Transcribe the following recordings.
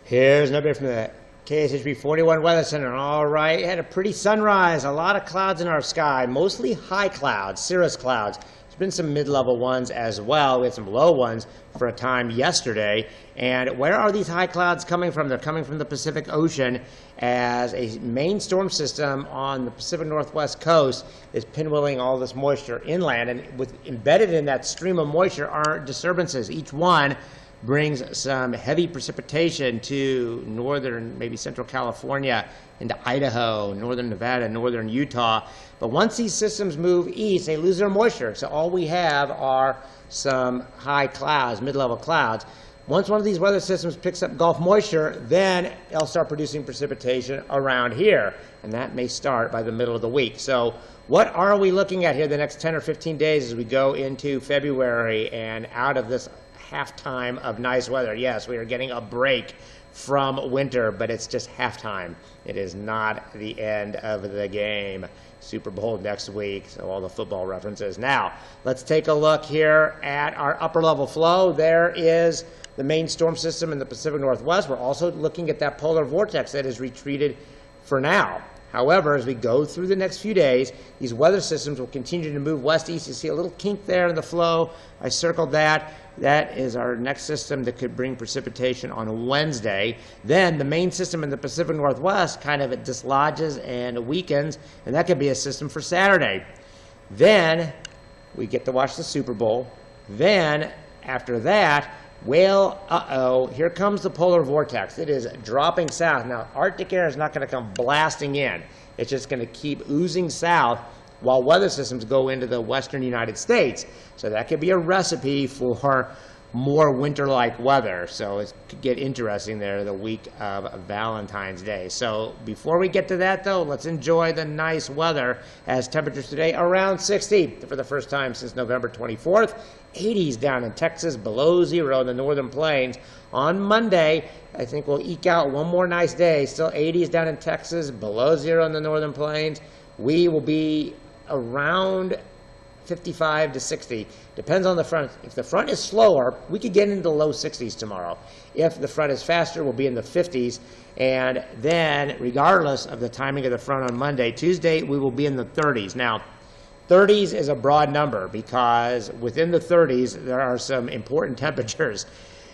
Here's an update from the KSHB 41 Weather Center. All right, had a pretty sunrise. A lot of clouds in our sky, mostly high clouds, cirrus clouds. There's been some mid-level ones as well. We had some low ones for a time yesterday. And where are these high clouds coming from? They're coming from the Pacific Ocean as a main storm system on the Pacific Northwest coast is pinwheeling all this moisture inland. And embedded in that stream of moisture are disturbances. Each one brings some heavy precipitation to northern, maybe central California, into Idaho, northern Nevada, northern Utah. But once these systems move east, they lose their moisture. So all we have are some high clouds, mid-level clouds. Once one of these weather systems picks up Gulf moisture, then it'll start producing precipitation around here. And that may start by the middle of the week. So what are we looking at here the next 10 or 15 days as we go into February and out of this halftime of nice weather? Yes, we are getting a break from winter, but it's just halftime. It is not the end of the game. Super Bowl next week, so all the football references. Now, let's take a look here at our upper level flow. There is the main storm system in the Pacific Northwest. We're also looking at that polar vortex that has retreated for now. However, as we go through the next few days, these weather systems will continue to move west-east. You see a little kink there in the flow. I circled that. That is our next system that could bring precipitation on Wednesday. Then the main system in the Pacific Northwest kind of dislodges and weakens, and that could be a system for Saturday. Then we get to watch the Super Bowl. Then, after that, well, here comes the polar vortex. It is dropping south. Now, Arctic air is not going to come blasting in. It's just going to keep oozing south while weather systems go into the western United States. So that could be a recipe for more winter-like weather. So it could get interesting there the week of Valentine's Day. So before we get to that, though, let's enjoy the nice weather as temperatures today around 60 for the first time since November 24th. 80s down in Texas, below zero in the northern plains. On Monday, I think we'll eke out one more nice day. Still 80s down in Texas, below zero in the northern plains. We will be around 55 to 60. Depends on the front. If the front is slower, we could get into the low 60s tomorrow. If the front is faster, we'll be in the 50s. And then, regardless of the timing of the front on Monday, Tuesday, we will be in the 30s. Now, 30s is a broad number because within the 30s, there are some important temperatures.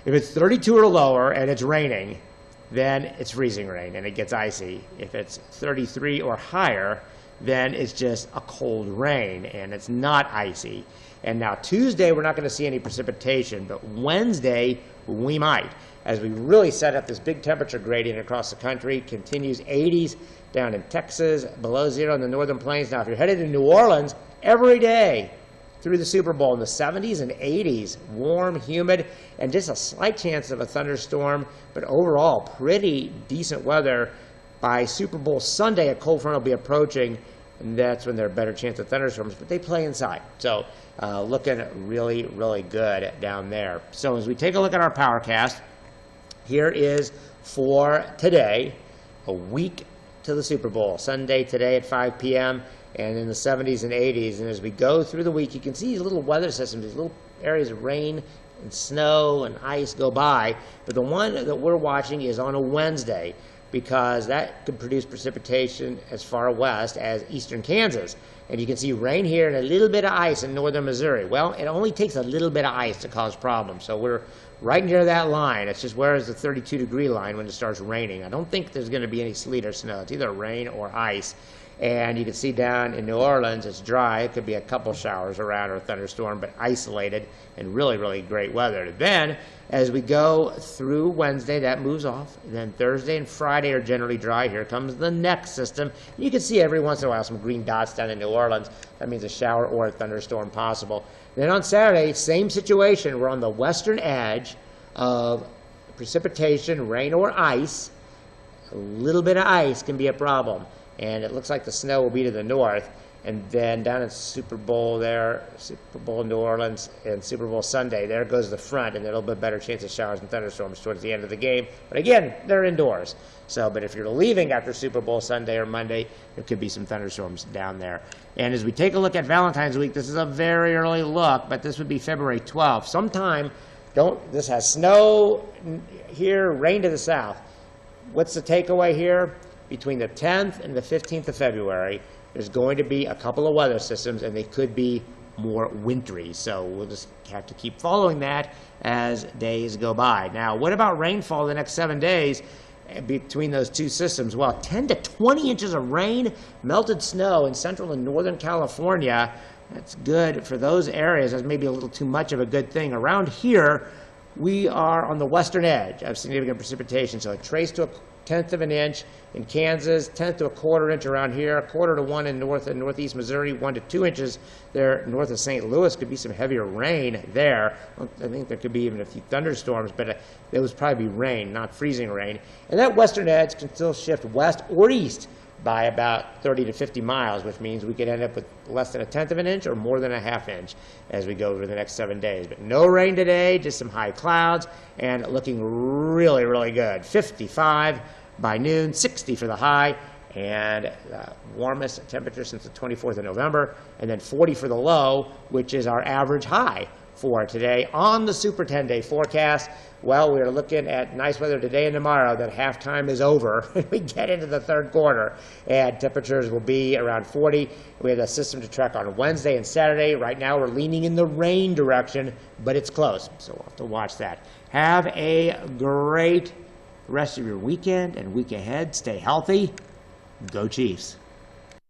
If it's 32 or lower and it's raining, then it's freezing rain and it gets icy. If it's 33 or higher, then it's just a cold rain and it's not icy. And now Tuesday, we're not going to see any precipitation, but Wednesday, we might. As we really set up this big temperature gradient across the country, continues 80s down in Texas, below zero in the northern plains. Now, if you're headed to New Orleans, every day through the Super Bowl in the 70s and 80s, warm, humid, and just a slight chance of a thunderstorm, but overall, pretty decent weather. By Super Bowl Sunday, a cold front will be approaching, and that's when there are better chance of thunderstorms, but they play inside. So looking really, really good down there. So as we take a look at our PowerCast, here is for today, a week to the Super Bowl. Sunday today at 5 p.m. and in the 70s and 80s. And as we go through the week, you can see these little weather systems, these little areas of rain and snow and ice go by. But the one that we're watching is on a Wednesday, because that could produce precipitation as far west as eastern Kansas. And you can see rain here and a little bit of ice in northern Missouri. Well, it only takes a little bit of ice to cause problems. So we're right near that line. It's just where is the 32-degree line when it starts raining. I don't think there's going to be any sleet or snow. It's either rain or ice. And you can see down in New Orleans, it's dry. It could be a couple showers around or a thunderstorm, but isolated and really, really great weather. Then, as we go through Wednesday, that moves off. And then Thursday and Friday are generally dry. Here comes the next system. You can see every once in a while some green dots down in New Orleans. That means a shower or a thunderstorm possible. Then on Saturday, same situation. We're on the western edge of precipitation, rain or ice. A little bit of ice can be a problem. And it looks like the snow will be to the north. And then down in Super Bowl there, Super Bowl New Orleans, and Super Bowl Sunday, there goes the front, and a little bit better chance of showers and thunderstorms towards the end of the game. But again, they're indoors. So, but if you're leaving after Super Bowl Sunday or Monday, there could be some thunderstorms down there. And as we take a look at Valentine's week, this is a very early look, but this would be February 12th. Sometime This has snow here, rain to the south. What's the takeaway here? Between the 10th and the 15th of February, there's going to be a couple of weather systems, and they could be more wintry. So we'll just have to keep following that as days go by. Now, what about rainfall the next 7 days between those two systems? Well, 10 to 20 inches of rain, melted snow in central and northern California. That's good for those areas. That's maybe a little too much of a good thing. Around here, we are on the western edge of significant precipitation, so a trace to a 1/10 of an inch in Kansas, 1/10 to a 1/4 inch around here, 1/4 to 1 in north and northeast Missouri, 1 to 2 inches there north of St. Louis. Could be some heavier rain there. I think there could be even a few thunderstorms, but it was probably rain, not freezing rain. And that western edge can still shift west or east by about 30 to 50 miles, which means we could end up with less than a 1/10 of an inch or more than a 1/2 inch as we go over the next 7 days. But no rain today, just some high clouds, and looking really, really good. 55 by noon, 60 for the high, and the warmest temperature since the 24th of November, and then 40 for the low, which is our average high for today on the Super 10-day forecast. Well, we're looking at nice weather today and tomorrow. That halftime is over. We get into the third quarter, and temperatures will be around 40. We have a system to track on Wednesday and Saturday. Right now, we're leaning in the rain direction, but it's close, so we'll have to watch that. Have a great rest of your weekend and week ahead. Stay healthy. Go Chiefs.